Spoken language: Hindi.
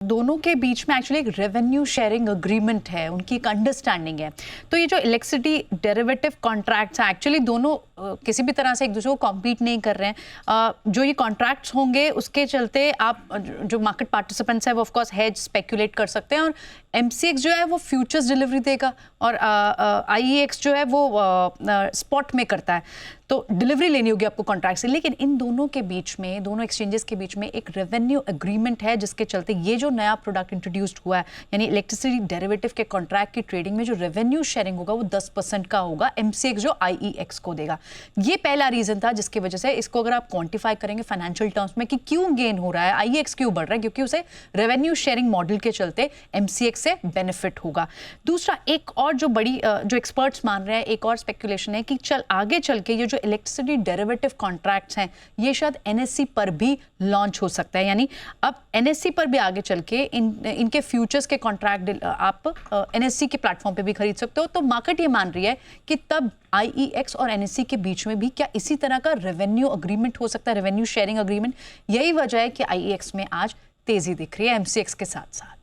दोनों के बीच में एक्चुअली एक रेवेन्यू शेयरिंग अग्रीमेंट है, उनकी एक अंडरस्टैंडिंग है। तो ये जो इलेक्ट्रिसिटी डेरिवेटिव कॉन्ट्रैक्ट्स हैं एक्चुअली दोनों किसी भी तरह से एक दूसरे को कॉम्पीट नहीं कर रहे हैं। जो ये कॉन्ट्रैक्ट्स होंगे उसके चलते आप जो मार्केट पार्टिसिपेंट्स है वो ऑफकोर्स हेज स्पेक्यूलेट कर सकते हैं, और MCX जो है वो फ्यूचर्स डिलीवरी देगा और IEX जो है वो स्पॉट में करता है। तो डिलीवरी लेनी होगी आपको कॉन्ट्रैक्ट से, लेकिन इन दोनों के बीच में, दोनों एक्सचेंजेस के बीच में एक रेवेन्यू एग्रीमेंट है जिसके चलते ये जो नया प्रोडक्ट इंट्रोड्यूस्ड हुआ है, यानी इलेक्ट्रिसिटी डेरिवेटिव के कॉन्ट्रैक्ट की ट्रेडिंग में जो रेवेन्यू शेयरिंग होगा वो 10% का होगा MCX जो IEX को देगा। ये पहला रीजन था जिसकी वजह से इसको अगर आप क्वांटिफाई करेंगे फाइनेंशियल टर्म्स में कि क्यों गेन हो रहा है, IEX क्यों बढ़ रहा है, क्योंकि उसे रेवेन्यू शेयरिंग मॉडल के चलते MCX से बेनिफिट होगा। दूसरा, एक और जो बड़ी जो एक्सपर्ट्स मान रहे हैं, एक और स्पेकुलेशन है कि आगे चल के ये जो इलेक्ट्रिसिटी डेरिवेटिव कॉन्ट्रैक्ट्स हैं ये शायद NSE पर भी लॉन्च हो सकता है, यानी अब NSE पर भी आगे चल के इनके फ्यूचर्स के कॉन्ट्रैक्ट आप NSE के प्लेटफॉर्म पे भी खरीद सकते हो। तो मार्केट ये मान रही है कि तब IEX और NSE के बीच में भी क्या इसी तरह का रेवेन्यू अग्रीमेंट हो सकता है, रेवेन्यू शेयरिंग अग्रीमेंट। यही वजह है कि IEX में आज तेजी दिख रही है MCX के साथ साथ।